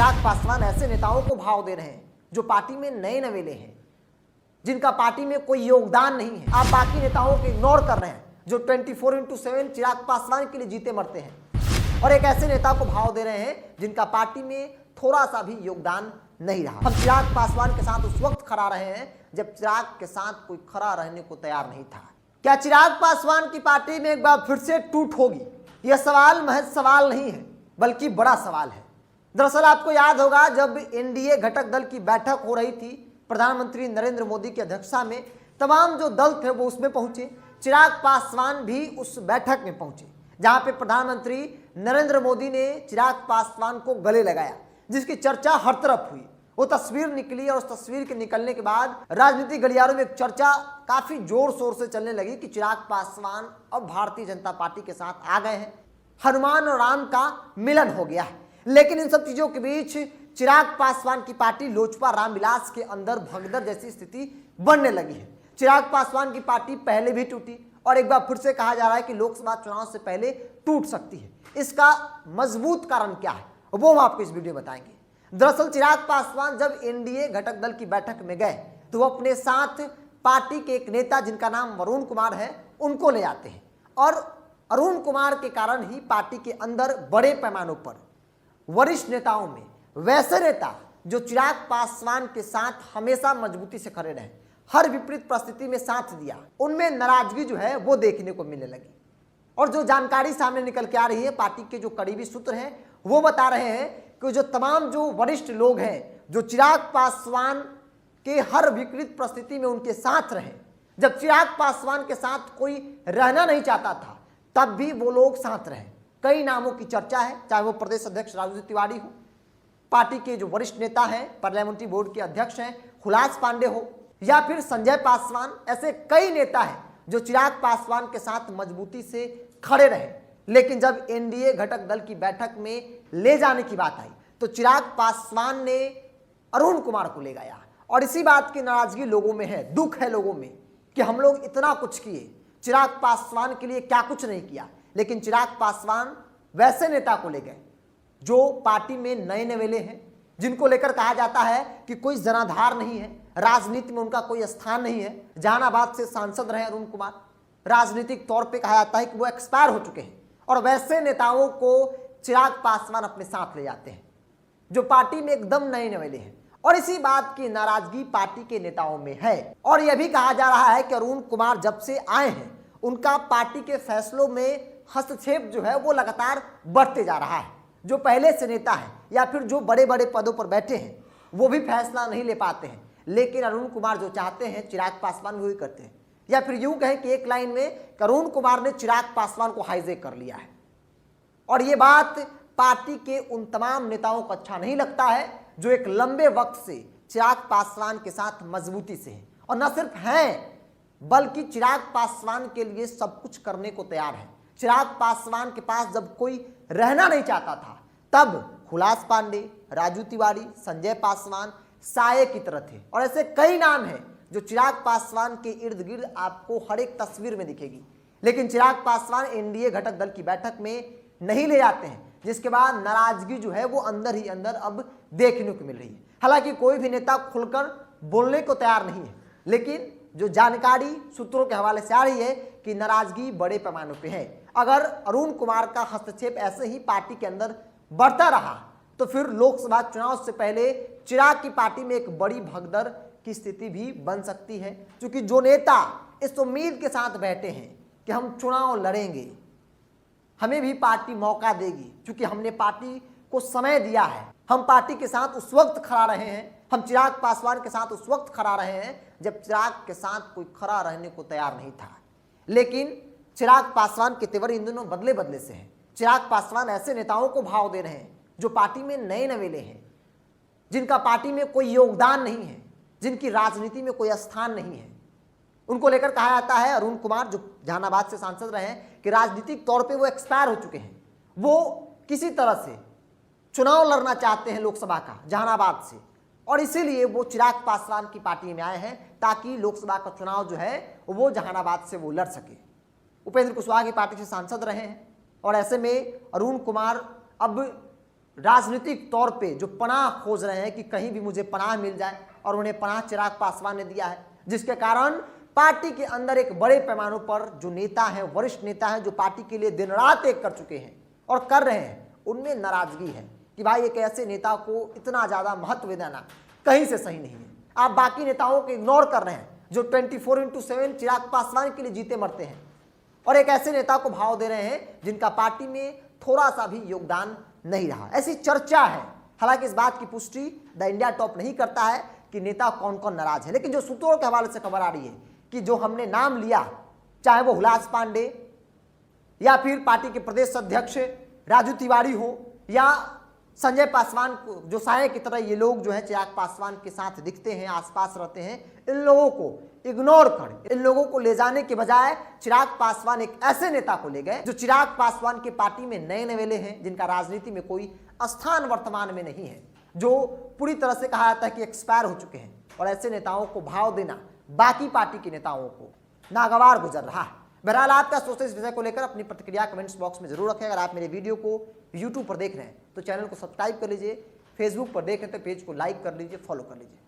चिराग पासवान ऐसे नेताओं को भाव दे रहे हैं जो पार्टी में नए नवेले हैं, जिनका पार्टी में कोई योगदान नहीं है। आप बाकी नेताओं को इग्नोर कर रहे हैं जो 24/7 चिराग पासवान के लिए जीते मरते हैं, और एक ऐसे नेता को भाव दे रहे हैं जिनका पार्टी में थोड़ा सा भी योगदान नहीं रहा। हम चिराग पासवान के साथ उस वक्त खड़ा रहे हैं जब चिराग के साथ कोई खड़ा रहने को तैयार नहीं था। क्या चिराग पासवान की पार्टी में एक बार फिर से टूट होगी? यह सवाल महज सवाल नहीं है बल्कि बड़ा सवाल है। दरअसल आपको याद होगा जब एनडीए घटक दल की बैठक हो रही थी, प्रधानमंत्री नरेंद्र मोदी की अध्यक्षता में तमाम जो दल थे वो उसमें पहुंचे, चिराग पासवान भी उस बैठक में पहुंचे, जहां पे प्रधानमंत्री नरेंद्र मोदी ने चिराग पासवान को गले लगाया, जिसकी चर्चा हर तरफ हुई। वो तस्वीर निकली और उस तस्वीर के निकलने के बाद राजनीतिक गलियारों में एक चर्चा काफी जोर शोर से चलने लगी कि चिराग पासवान अब भारतीय जनता पार्टी के साथ आ गए हैं, हनुमान और राम का मिलन हो गया है। लेकिन इन सब चीजों के बीच चिराग पासवान की पार्टी लोजपा रामविलास के अंदर भगदड़ जैसी स्थिति बनने लगी है। चिराग पासवान की पार्टी पहले भी टूटी और एक बार फिर से कहा जा रहा है कि लोकसभा चुनाव से पहले टूट सकती है। इसका मजबूत कारण क्या है वो हम आपको इस वीडियो में बताएंगे। दरअसल चिराग पासवान जब एनडीए घटक दल की बैठक में गए तो वो अपने साथ पार्टी के एक नेता जिनका नाम वरुण कुमार है उनको ले आते हैं, और अरुण कुमार के कारण ही पार्टी के अंदर बड़े पैमानों पर वरिष्ठ नेताओं में वैसे नेता जो चिराग पासवान के साथ हमेशा मजबूती से खड़े रहे, हर विपरीत परिस्थिति में साथ दिया, उनमें नाराजगी जो है वो देखने को मिलने लगी। और जो जानकारी सामने निकल के आ रही है, पार्टी के जो करीबी सूत्र हैं वो बता रहे हैं कि जो तमाम जो वरिष्ठ लोग हैं जो चिराग पासवान के हर विपरीत परिस्थिति में उनके साथ रहे, जब चिराग पासवान के साथ कोई रहना नहीं चाहता था तब भी वो लोग साथ रहे। कई नामों की चर्चा है, चाहे वो प्रदेश अध्यक्ष राजू तिवारी हो, पार्टी के जो वरिष्ठ नेता हैं, पार्लियामेंट्री बोर्ड के अध्यक्ष हैं हुलास पांडे हो, या फिर संजय पासवान, ऐसे कई नेता हैं जो चिराग पासवान के साथ मजबूती से खड़े रहे। लेकिन जब एनडीए घटक दल की बैठक में ले जाने की बात आई तो चिराग पासवान ने अरुण कुमार को ले गया, और इसी बात की नाराजगी लोगों में है, दुख है लोगों में कि हम लोग इतना कुछ किए, चिराग पासवान के लिए क्या कुछ नहीं किया। लेकिन चिराग पासवान वैसे नेता को ले गए जो पार्टी में नए नवेले हैं, जिनको लेकर कहा जाता है कि कोई जनाधार नहीं है, राजनीति में उनका कोई स्थान नहीं है। जहानाबाद से सांसद रहे अरुण कुमार, राजनीतिक तौर पे कहा जाता है कि वो एक्सपायर हो चुके हैं, और वैसे नेताओं को चिराग पासवान अपने साथ ले जाते हैं जो पार्टी में एकदम नए नवेले हैं। और इसी बात की नाराजगी पार्टी के नेताओं में है, और यह भी कहा जा रहा है कि अरुण कुमार जब से आए हैं उनका पार्टी के फैसलों में हस्तक्षेप जो है वो लगातार बढ़ते जा रहा है। जो पहले से नेता है या फिर जो बड़े बड़े पदों पर बैठे हैं वो भी फैसला नहीं ले पाते हैं, लेकिन अरुण कुमार जो चाहते हैं चिराग पासवान वही करते हैं। या फिर यूं कहें कि एक लाइन में अरुण कुमार ने चिराग पासवान को हाईजैक कर लिया है, और ये बात पार्टी के उन तमाम नेताओं को अच्छा नहीं लगता है जो एक लंबे वक्त से चिराग पासवान के साथ मजबूती से हैं, और न सिर्फ हैं बल्कि चिराग पासवान के लिए सब कुछ करने को तैयार है। चिराग पासवान के पास जब कोई रहना नहीं चाहता था तब हुलास पांडे, राजू तिवारी, संजय पासवान साये की तरह थे, और ऐसे कई नाम हैं जो चिराग पासवान के इर्द गिर्द आपको हर एक तस्वीर में दिखेगी। लेकिन चिराग पासवान एनडीए घटक दल की बैठक में नहीं ले जाते हैं, जिसके बाद नाराजगी जो है वो अंदर ही अंदर अब देखने को मिल रही है। हालांकि कोई भी नेता खुलकर बोलने को तैयार नहीं है, लेकिन जो जानकारी सूत्रों के हवाले से आ रही है कि नाराजगी बड़े पैमाने पे है। अगर अरुण कुमार का हस्तक्षेप ऐसे ही पार्टी के अंदर बढ़ता रहा तो फिर लोकसभा चुनाव से पहले चिराग की पार्टी में एक बड़ी भगदड़ की स्थिति भी बन सकती है, क्योंकि जो नेता इस उम्मीद के साथ बैठे हैं कि हम चुनाव लड़ेंगे, हमें भी पार्टी मौका देगी, क्योंकि हमने पार्टी को समय दिया है, हम पार्टी के साथ उस वक्त खड़ा रहे हैं, हम चिराग पासवान के साथ उस वक्त खड़ा रहे हैं जब चिराग के साथ कोई खड़ा रहने को तैयार नहीं था। लेकिन चिराग पासवान के तेवर इन दिनों बदले बदले से हैं। चिराग पासवान ऐसे नेताओं को भाव दे रहे हैं जो पार्टी में नए नवेले हैं, जिनका पार्टी में कोई योगदान नहीं है, जिनकी राजनीति में कोई स्थान नहीं है। उनको लेकर कहा जाता है, अरुण कुमार जो जहानाबाद से सांसद रहे हैं, कि राजनीतिक तौर पे वो एक्सपायर हो चुके हैं, वो किसी तरह से चुनाव लड़ना चाहते हैं लोकसभा का जहानाबाद से, और इसीलिए वो चिराग पासवान की पार्टी में आए हैं ताकि लोकसभा का चुनाव जो है वो जहानाबाद से वो लड़ सके। उपेंद्र कुशवाहा की पार्टी से सांसद रहे हैं, और ऐसे में अरुण कुमार अब राजनीतिक तौर पे जो पनाह खोज रहे हैं कि कहीं भी मुझे पनाह मिल जाए, और उन्हें पनाह चिराग पासवान ने दिया है, जिसके कारण पार्टी के अंदर एक बड़े पैमानों पर जो नेता हैं, वरिष्ठ नेता हैं, जो पार्टी के लिए दिन रात एक कर चुके हैं और कर रहे हैं, उनमें नाराजगी है कि भाई एक ऐसे नेता को इतना ज्यादा महत्व देना कहीं से सही नहीं है। आप बाकी नेताओं को इग्नोर कर रहे हैं जो 24/7 चिराग पासवान के लिए जीते मरते हैं, और एक ऐसे नेता को भाव दे रहे हैं जिनका पार्टी में थोड़ा सा भी योगदान नहीं रहा। ऐसी चर्चा है। हालांकि इस बात की पुष्टि द इंडिया टॉप नहीं करता है कि नेता कौन कौन नाराज है, लेकिन जो सूत्रों के हवाले से खबर आ रही है कि जो हमने नाम लिया, चाहे वो हुलास पांडे या फिर पार्टी के प्रदेश अध्यक्ष राजू तिवारी हो या संजय पासवान को, जो साये की तरह ये लोग जो है चिराग पासवान के साथ दिखते हैं, आसपास रहते हैं, इन लोगों को इग्नोर कर, इन लोगों को ले जाने के बजाय चिराग पासवान एक ऐसे नेता को ले गए जो चिराग पासवान के पार्टी में नए नवेले हैं, जिनका राजनीति में कोई स्थान वर्तमान में नहीं है, जो पूरी तरह से कहा जाता है कि एक्सपायर हो चुके हैं। और ऐसे नेताओं को भाव देना बाकी पार्टी के नेताओं को नागवार गुजर रहा है। बहरहाल आपका सोचते इस विषय को लेकर अपनी प्रतिक्रिया कमेंट्स बॉक्स में जरूर रखें। अगर आप मेरे वीडियो को यूट्यूब पर देख रहे हैं तो चैनल को सब्सक्राइब कर लीजिए, फेसबुक पर देख रहे हैं तो पेज को लाइक कर लीजिए, फॉलो कर लीजिए।